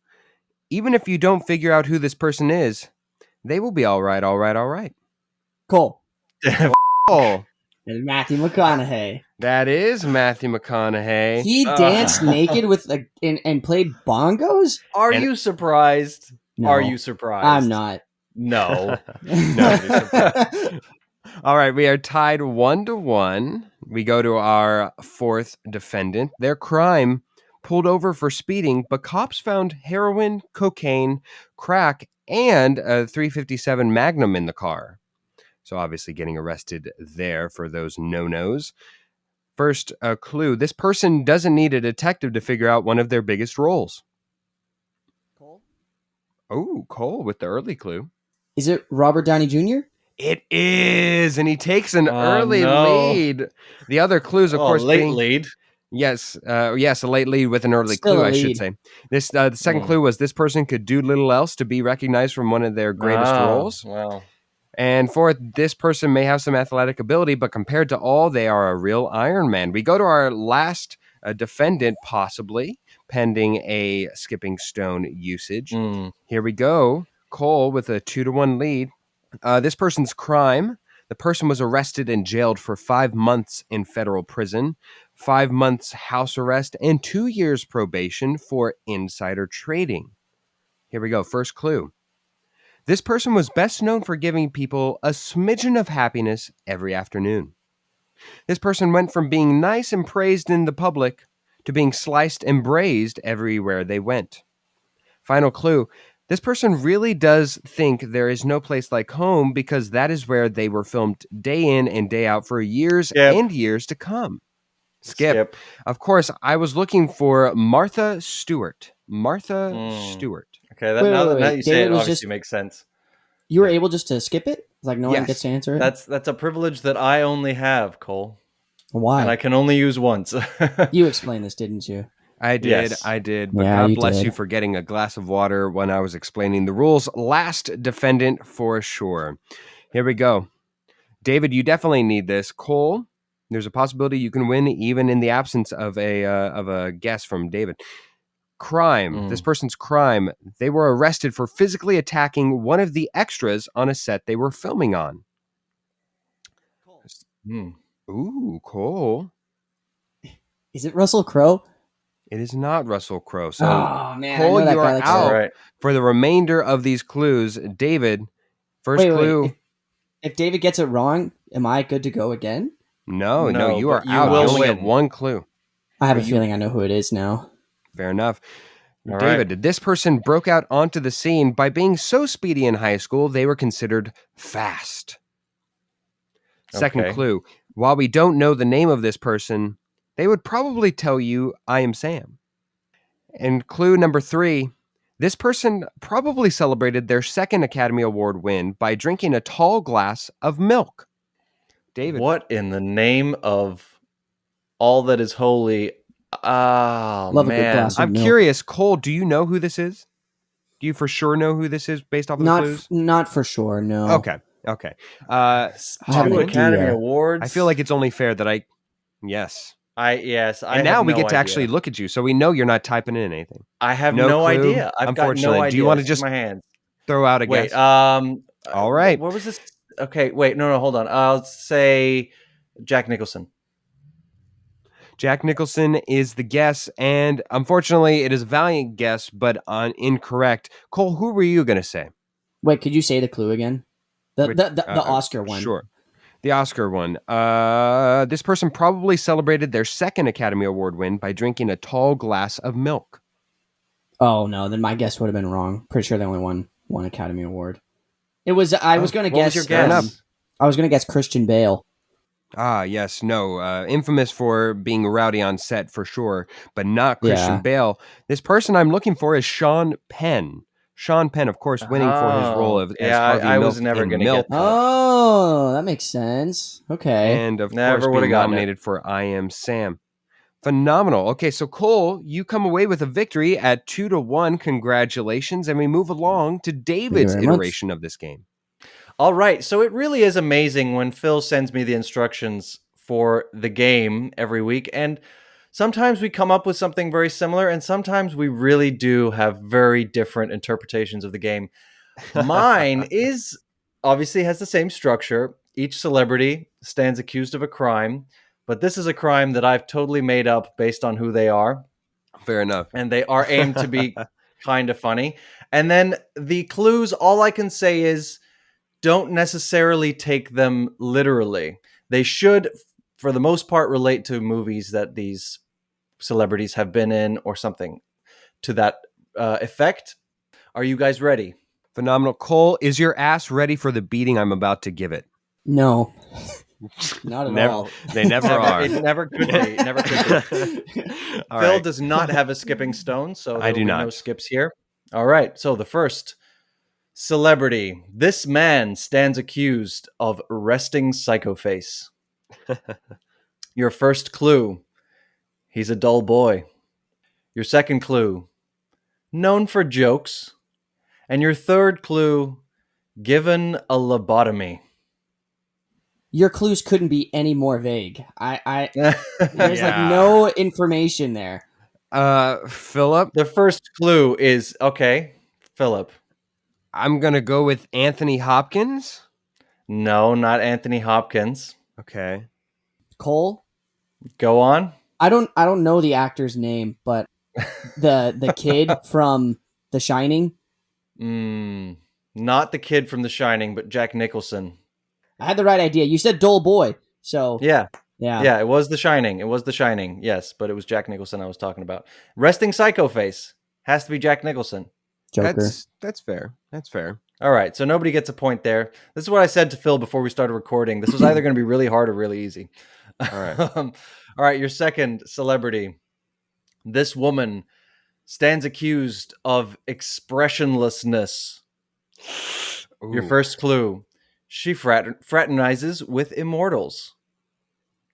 Speaker 1: Even if you don't figure out who this person is, they will be all right.
Speaker 3: Cole.
Speaker 1: Oh,
Speaker 3: And Matthew McConaughey.
Speaker 1: that is Matthew McConaughey.
Speaker 3: He danced naked with and played bongos?
Speaker 2: Are
Speaker 1: And-
Speaker 2: you surprised?
Speaker 3: No,
Speaker 2: Are you surprised?
Speaker 3: I'm not.
Speaker 2: No.
Speaker 1: Nobody's surprised. All right, we are tied 1-1. We go to our fourth defendant. Their crime: pulled over for speeding, but cops found heroin, cocaine, crack, and a .357 Magnum in the car. So obviously getting arrested there for those no-nos. First clue: this person doesn't need a detective to figure out one of their biggest roles.
Speaker 3: Cole?
Speaker 1: Oh, Cole with the early clue.
Speaker 3: Is it Robert Downey Jr.?
Speaker 1: It is, and he takes an
Speaker 2: Oh,
Speaker 1: early
Speaker 2: no.
Speaker 1: lead. The other clues, of course,
Speaker 2: late
Speaker 1: being
Speaker 2: lead.
Speaker 1: yes, a late lead with an early
Speaker 3: Still
Speaker 1: clue,
Speaker 3: a
Speaker 1: I should
Speaker 3: lead.
Speaker 1: say. This the second clue was this person could do little else to be recognized from one of their greatest roles.
Speaker 2: Wow.
Speaker 1: And fourth, this person may have some athletic ability, but compared to all, they are a real Iron Man. We go to our last defendant, possibly pending a skipping stone usage. Here we go. Cole with a 2-1 lead. This person's crime: the person was arrested and jailed for 5 months in federal prison, 5 months house arrest, and 2 years probation for insider trading. Here we go. First clue: this person was best known for giving people a smidgen of happiness every afternoon. This person went from being nice and praised in the public to being sliced and braised everywhere they went. Final clue: this person really does think there is no place like home because that is where they were filmed day in and day out for years and years to come. Skip. Of course, I was looking for Martha Stewart. Martha Stewart.
Speaker 2: Okay,
Speaker 3: Wait.
Speaker 2: now you say
Speaker 3: David
Speaker 2: it
Speaker 3: was
Speaker 2: obviously makes sense.
Speaker 3: You were able just to skip it? Like no one
Speaker 1: Yes.
Speaker 3: gets to answer it?
Speaker 2: That's a privilege that I only have, Cole.
Speaker 3: Why?
Speaker 2: And I can only use once.
Speaker 3: You explained this, didn't you?
Speaker 1: I did.
Speaker 2: Yes.
Speaker 1: But
Speaker 3: Yeah,
Speaker 1: God
Speaker 3: you
Speaker 1: bless
Speaker 3: did.
Speaker 1: you for getting a glass of water when I was explaining the rules. Last defendant for sure. Here we go. David, you definitely need this. Cole, there's a possibility you can win even in the absence of a guess from David. Crime. This person's crime: they were arrested for physically attacking one of the extras on a set they were filming on. Ooh, Cole.
Speaker 3: Is it Russell Crowe?
Speaker 1: It is not Russell Crowe. So,
Speaker 3: Oh man,
Speaker 1: Cole,
Speaker 3: I know that
Speaker 1: you
Speaker 3: guy
Speaker 1: are
Speaker 3: likes
Speaker 1: out for the remainder of these clues. David, first clue.
Speaker 3: If David gets it wrong, am I good to go again?
Speaker 1: No, you
Speaker 2: but
Speaker 1: are
Speaker 2: you
Speaker 1: out.
Speaker 2: will
Speaker 1: You only
Speaker 2: win.
Speaker 1: get one clue.
Speaker 3: I have a feeling I know who it is now.
Speaker 1: Fair enough.
Speaker 2: All
Speaker 1: David,
Speaker 2: right.
Speaker 1: this person broke out onto the scene by being so speedy in high school, they were considered fast. Second
Speaker 2: Okay.
Speaker 1: clue: while we don't know the name of this person, they would probably tell you, I am Sam. And clue number 3: this person probably celebrated their second Academy Award win by drinking a tall glass of milk. David.
Speaker 2: What in the name of all that is holy? Oh,
Speaker 3: Love a good glass of
Speaker 1: I'm
Speaker 3: milk.
Speaker 1: curious, Cole, do you know who this is? Do you for sure know who this is based off of the clues?
Speaker 3: Not for sure, no.
Speaker 1: Okay.
Speaker 3: I have an
Speaker 2: Academy
Speaker 3: idea.
Speaker 2: Awards.
Speaker 1: I feel like it's only fair that yes.
Speaker 2: I
Speaker 1: And now
Speaker 2: have
Speaker 1: we
Speaker 2: no
Speaker 1: get to
Speaker 2: idea.
Speaker 1: actually look at you, so we know you're not typing in anything.
Speaker 2: I have
Speaker 1: No
Speaker 2: no
Speaker 1: clue,
Speaker 2: idea. I've got
Speaker 1: unfortunately.
Speaker 2: no idea.
Speaker 1: Do you want to
Speaker 2: This is
Speaker 1: just
Speaker 2: my hands?
Speaker 1: throw out a
Speaker 2: Wait,
Speaker 1: guess? All right.
Speaker 2: What was this? Okay, wait, no, hold on. I'll say Jack Nicholson.
Speaker 1: Jack Nicholson is the guess, and unfortunately, it is a valiant guess, but incorrect. Cole, who were you going to say?
Speaker 3: Wait, could you say the clue again? The Oscar one.
Speaker 1: Sure. The Oscar one. This person probably celebrated their second Academy Award win by drinking a tall glass of milk.
Speaker 3: Oh no, then my guess would have been wrong. Pretty sure they only won one Academy Award. It was. I was going to guess.
Speaker 2: What was your guess?
Speaker 3: I was going to guess Christian Bale.
Speaker 1: Ah, yes, no. Infamous for being rowdy on set for sure, but not Christian
Speaker 3: Yeah.
Speaker 1: Bale. This person I'm looking for is Sean Penn. Sean Penn, of course, winning for his role as Harvey
Speaker 2: I
Speaker 1: Milk
Speaker 2: was never
Speaker 1: in
Speaker 2: going to
Speaker 1: Milk.
Speaker 2: get that.
Speaker 3: Oh, that makes sense. Okay.
Speaker 1: And of
Speaker 2: Never
Speaker 1: course,
Speaker 2: would've
Speaker 1: being
Speaker 2: gotten
Speaker 1: nominated for I Am Sam. Phenomenal. Okay, so Cole, you come away with a victory at 2-1. Congratulations. And we move along to David's
Speaker 3: very much.
Speaker 1: iteration of this game.
Speaker 2: All right, so it really is amazing when Phil sends me the instructions for the game every week, and sometimes we come up with something very similar, and sometimes we really do have very different interpretations of the game. Mine is obviously has the same structure. Each celebrity stands accused of a crime, but this is a crime that I've totally made up based on who they are.
Speaker 1: Fair enough.
Speaker 2: And they are aimed to be kind of funny. And then the clues, all I can say is don't necessarily take them literally. They should, for the most part, relate to movies that these celebrities have been in or something to that effect. Are you guys ready?
Speaker 1: Phenomenal. Cole, is your ass ready for the beating I'm about to give it?
Speaker 3: No. Not at all.
Speaker 1: They never are.
Speaker 2: It never could be. It never could be. Phil does not have a skipping stone, so there will be no skips here. All right. So the first celebrity. This man stands accused of resting psycho face. Your first clue. He's a dull boy. Your second clue. Known for jokes. And your third clue. Given a lobotomy.
Speaker 3: Your clues couldn't be any more vague. There's like no information there.
Speaker 1: Philip?
Speaker 2: The first clue is, okay, Philip.
Speaker 1: I'm going to go with Anthony Hopkins.
Speaker 2: No, not Anthony Hopkins.
Speaker 1: Okay.
Speaker 3: Cole?
Speaker 2: Go on.
Speaker 3: I don't know the actor's name, but the kid from The Shining?
Speaker 2: Not the kid from The Shining, but Jack Nicholson.
Speaker 3: I had the right idea. You said dull boy, so
Speaker 2: yeah, it was The Shining. It was The Shining, yes, but it was Jack Nicholson I was talking about. Resting psycho face has to be Jack Nicholson.
Speaker 3: Joker.
Speaker 1: That's fair. That's fair.
Speaker 2: All right, so nobody gets a point there. This is what I said to Phil before we started recording. This was either going to be really hard or really easy.
Speaker 1: All right.
Speaker 2: All right, your second celebrity. This woman stands accused of expressionlessness. Ooh. Your first clue. She fraternizes with immortals.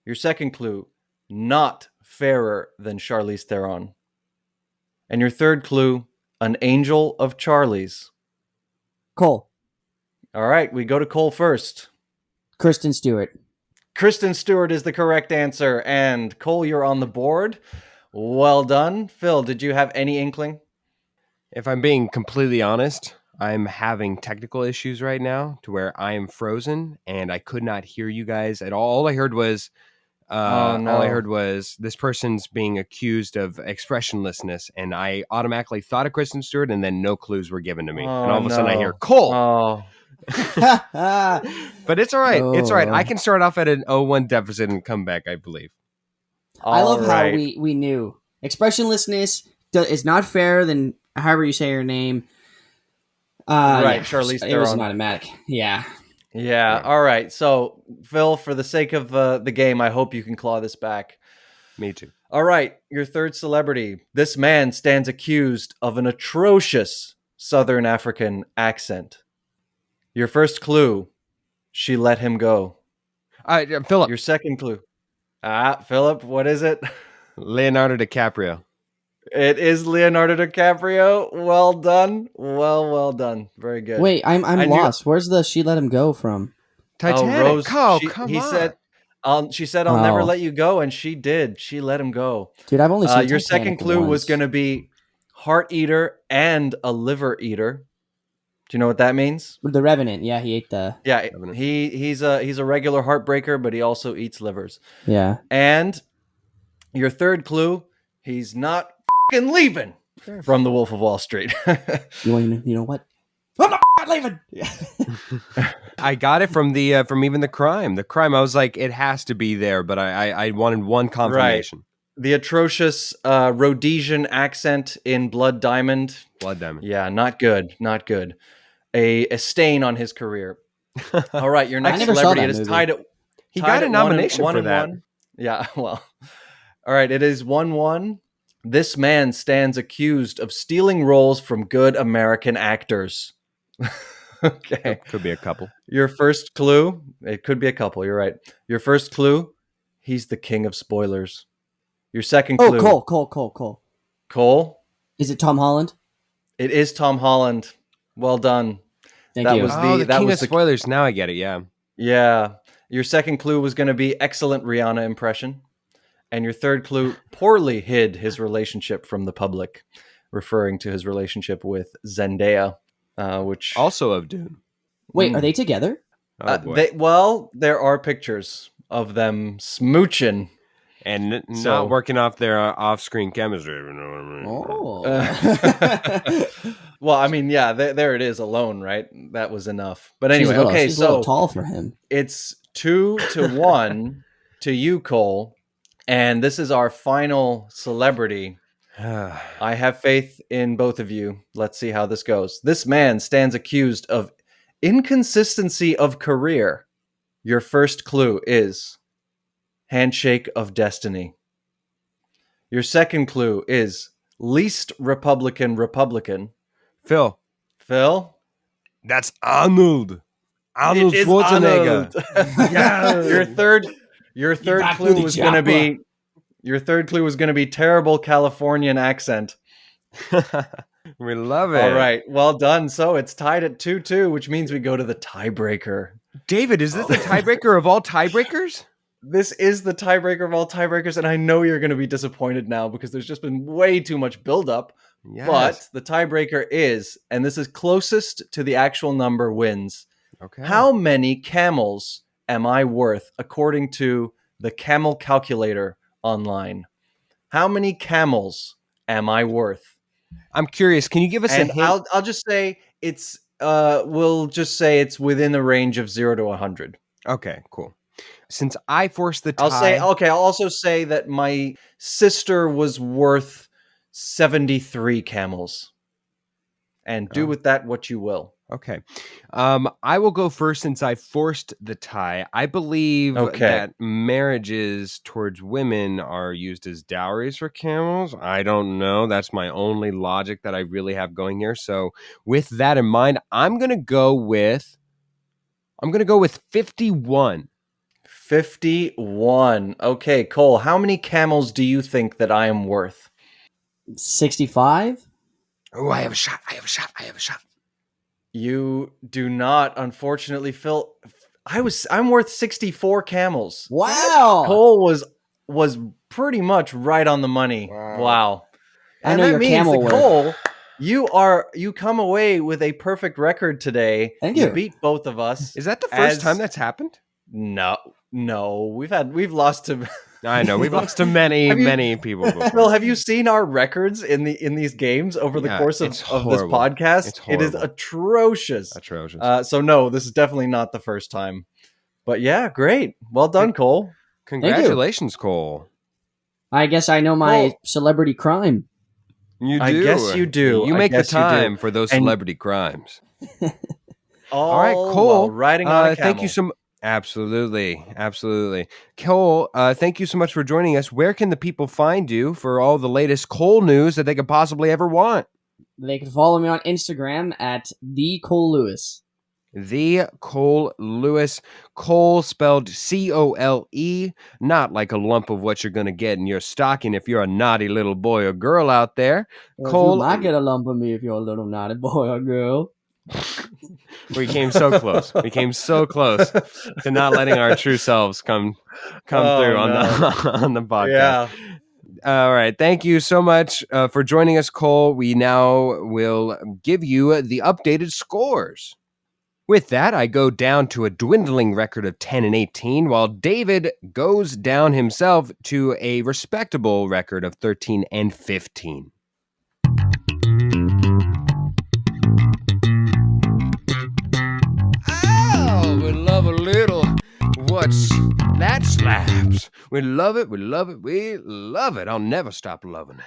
Speaker 2: Your second clue, not fairer than Charlize Theron. And your third clue, an angel of Charlie's.
Speaker 3: Cole.
Speaker 2: All right, we go to Cole first.
Speaker 3: Kristen Stewart.
Speaker 2: Kristen Stewart is the correct answer. And Cole, you're on the board. Well done. Phil, did you have any inkling?
Speaker 1: If I'm being completely honest, I'm having technical issues right now to where I am frozen and I could not hear you guys at all. All I heard was this person's being accused of expressionlessness, and I automatically thought of Kristen Stewart, and then no clues were given to me. And all of a sudden I hear Cole.
Speaker 2: Oh.
Speaker 1: But it's all right. Oh. It's all right. I can start off at an 0-1 deficit and come back, I believe.
Speaker 3: I love how we knew. Expressionlessness is not fairer than however you say her name.
Speaker 2: Right, Charlize Theron.
Speaker 3: It was an automatic. Yeah.
Speaker 2: All right. So, Phil, for the sake of the game, I hope you can claw this back.
Speaker 1: Me too.
Speaker 2: All right. Your third celebrity. This man stands accused of an atrocious Southern African accent. Your first clue. She let him go.
Speaker 1: Philip.
Speaker 2: Your second clue. Philip, what is it?
Speaker 1: Leonardo DiCaprio.
Speaker 2: It is Leonardo DiCaprio. Well done. Well done. Very good.
Speaker 3: Wait, I'm lost. Where's the she let him go from?
Speaker 1: Titanic.
Speaker 2: Rose,
Speaker 1: come
Speaker 2: he
Speaker 1: on.
Speaker 2: She said, I'll never let you go. And she did. She let him go.
Speaker 3: Dude, I've only seen
Speaker 2: your
Speaker 3: Titanic
Speaker 2: second clue
Speaker 3: once.
Speaker 2: was going to be heart eater and a liver eater. Do you know what that means?
Speaker 3: The Revenant. Yeah, he ate the...
Speaker 2: Yeah, he's a regular heartbreaker, but he also eats livers.
Speaker 3: Yeah.
Speaker 2: And your third clue, he's not fucking leaving from The Wolf of Wall Street.
Speaker 3: You know what? I'm not leaving.
Speaker 1: I got it from even the crime. The crime, I was like, it has to be there, but I wanted one confirmation.
Speaker 2: Right. The atrocious Rhodesian accent in Blood Diamond.
Speaker 1: Blood Diamond.
Speaker 2: Yeah, not good. Not good. A stain on his career. All right, your next celebrity. It is tied at...
Speaker 1: He got a nomination for that.
Speaker 2: Yeah, well. All right, it is 1-1. This man stands accused of stealing roles from good American actors. Okay.
Speaker 1: Could be a couple.
Speaker 2: Your first clue, it could be a couple, you're right. Your first clue, he's the king of spoilers. Your second clue.
Speaker 3: Oh, Cole.
Speaker 2: Cole?
Speaker 3: Is it Tom Holland?
Speaker 2: It is Tom Holland. Well done.
Speaker 3: Thank you.
Speaker 1: The king of spoilers. Now I get it, yeah.
Speaker 2: Yeah. Your second clue was going to be excellent Rihanna impression. And your third clue poorly hid his relationship from the public, referring to his relationship with Zendaya, which...
Speaker 1: Also of Dune.
Speaker 3: Wait, are they together?
Speaker 1: Oh, boy.
Speaker 2: There are pictures of them smooching.
Speaker 1: And not working off their off-screen chemistry. You know what I mean?
Speaker 3: Oh.
Speaker 2: Well, I mean, yeah, there it is alone, right? That was enough. But anyway, okay,
Speaker 3: she's a little
Speaker 2: so
Speaker 3: tall for him.
Speaker 2: it's 2-1 to you, Cole. And this is our final celebrity. I have faith in both of you. Let's see how this goes. This man stands accused of inconsistency of career. Your first clue is handshake of destiny. Your second clue is least Republican.
Speaker 1: Phil.
Speaker 2: Phil?
Speaker 1: That's Arnold. Arnold
Speaker 2: It is
Speaker 1: Schwarzenegger.
Speaker 2: Arnold.
Speaker 1: Yeah.
Speaker 2: Your third clue was going to be terrible Californian accent.
Speaker 1: We love it.
Speaker 2: All right, well done. So it's tied at 2-2, which means we go to the tiebreaker.
Speaker 1: David, is this the tiebreaker of all tiebreakers?
Speaker 2: This is the tiebreaker of all tiebreakers, and I know you're going to be disappointed now because there's just been way too much buildup. Yes. But the tiebreaker is, and this is closest to the actual number wins. Okay. How many camels am I worth according to the camel calculator online? How many camels am I worth?
Speaker 1: I'm curious. Can you give us a hint?
Speaker 2: I'll just say it's we'll just say it's within the range of 0 to 100.
Speaker 1: Okay, cool. Since I forced the tie,
Speaker 2: I'll also say that my sister was worth 73 camels. And do with that what you will.
Speaker 1: Okay. I will go first since I forced the tie. I believe that marriages towards women are used as dowries for camels. I don't know. That's my only logic that I really have going here. So with that in mind, I'm going to go with 51.
Speaker 2: 51. Okay, Cole, how many camels do you think that I am worth?
Speaker 3: 65?
Speaker 1: Oh, I have a shot.
Speaker 2: You do not, unfortunately, Phil. I'm worth 64 camels.
Speaker 3: Wow.
Speaker 2: Cole was pretty much right on the money. Wow.
Speaker 3: I know your camel
Speaker 2: that Cole, you come away with a perfect record today.
Speaker 3: Thank you.
Speaker 2: You beat both of us.
Speaker 1: Is that the first time that's happened?
Speaker 2: No. We've lost to
Speaker 1: I know we've lost to many people before.
Speaker 2: Phil, have you seen our records in these games over the course of this podcast? It is atrocious. So no, this is definitely not the first time. But yeah, great. Well done, Cole.
Speaker 1: Congratulations, Cole.
Speaker 3: I guess I know my celebrity crime.
Speaker 1: You do.
Speaker 2: I guess you do.
Speaker 1: You make the time for those celebrity crimes. All right, Cole.
Speaker 2: Riding on a camel.
Speaker 1: Thank you so much. Absolutely. Cole, thank you so much for joining us. Where can the people find you for all the latest Cole news that they could possibly ever want?
Speaker 3: They can follow me on Instagram at @TheColeLewis.
Speaker 1: The Cole Lewis. Cole spelled C-O-L-E, not like a lump of what you're going to get in your stocking if you're a naughty little boy or girl out there.
Speaker 3: Well,
Speaker 1: Cole,
Speaker 3: you might get a lump of me if you're a little naughty boy or girl.
Speaker 1: We came so close. We came so close to not letting our true selves come through on the podcast. Yeah. All right. Thank you so much for joining us, Cole. We now will give you the updated scores. With that, I go down to a dwindling record of 10-18, while David goes down himself to a respectable record of 13-15. We love a little what's that slaps. We love it. I'll never stop loving it.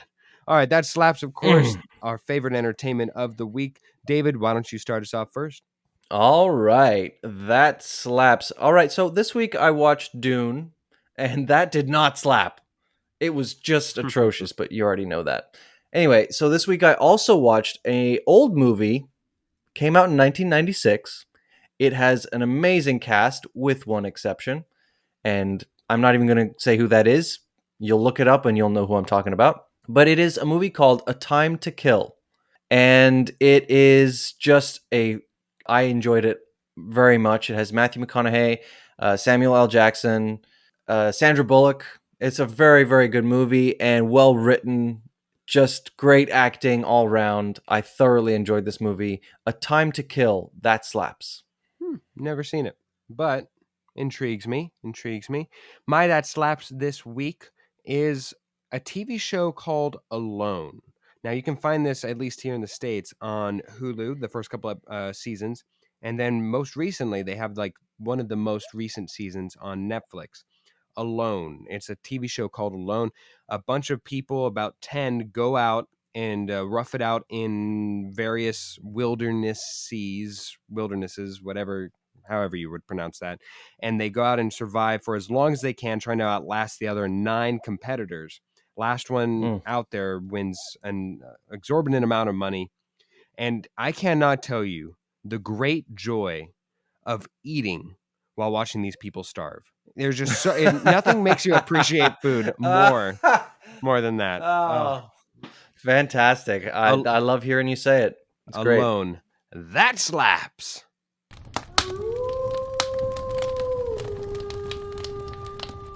Speaker 1: All right, that slaps, of course, our favorite entertainment of the week. David, why don't you start us off first?
Speaker 2: All right, that slaps. All right, so this week I watched Dune, and that did not slap. It was just atrocious, but you already know that. Anyway, so this week I also watched an old movie, came out in 1996. It has an amazing cast, with one exception. And I'm not even going to say who that is. You'll look it up and you'll know who I'm talking about. But it is a movie called A Time to Kill. And it is just I enjoyed it very much. It has Matthew McConaughey, Samuel L. Jackson, Sandra Bullock. It's a very, very good movie and well written. Just great acting all around. I thoroughly enjoyed this movie. A Time to Kill. That slaps.
Speaker 1: Never seen it, but intrigues me. My that slaps this week is a TV show called Alone. Now you can find this, at least here in the States, on Hulu, the first couple of seasons. And then most recently, they have like one of the most recent seasons on Netflix, Alone. It's a TV show called Alone. A bunch of people, about 10, go out and rough it out in various wildernesses, however you would pronounce that. And they go out and survive for as long as they can, trying to outlast the other 9 competitors. Last one out there wins an exorbitant amount of money. And I cannot tell you the great joy of eating while watching these people starve. There's just nothing makes you appreciate food more than that.
Speaker 2: Oh, fantastic. I love hearing you say it. It's
Speaker 1: Alone. Great. That slaps.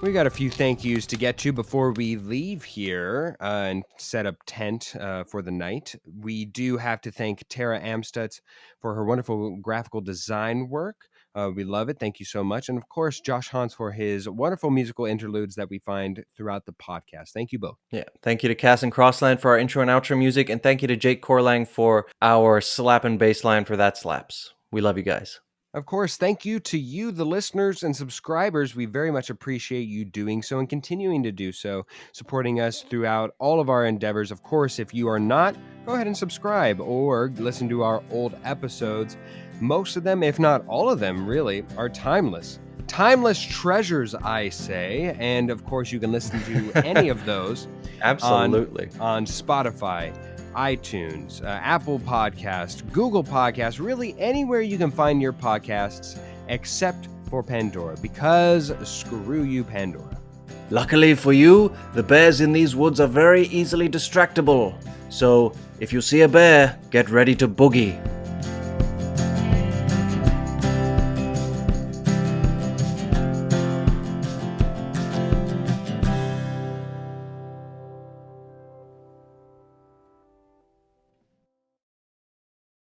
Speaker 1: We got a few thank yous to get to before we leave here and set up tent for the night. We do have to thank Tara Amstutz for her wonderful graphical design work. We love it. Thank you so much. And of course, Josh Hans for his wonderful musical interludes that we find throughout the podcast. Thank you both.
Speaker 2: Yeah. Thank you to Cass and Crossland for our intro and outro music. And thank you to Jake Corlang for our slap and bass line for That Slaps. We love you guys.
Speaker 1: Of course, thank you to you, the listeners and subscribers. We very much appreciate you doing so and continuing to do so, supporting us throughout all of our endeavors. Of course, if you are not, go ahead and subscribe or listen to our old episodes. Most of them, if not all of them, really, are timeless. Timeless treasures, I say. And of course, you can listen to any of those
Speaker 2: absolutely
Speaker 1: on Spotify, iTunes, Apple Podcast, Google Podcast, really anywhere you can find your podcasts except for Pandora, because screw you, Pandora.
Speaker 2: Luckily for you, the bears in these woods are very easily distractible. So if you see a bear, get ready to boogie.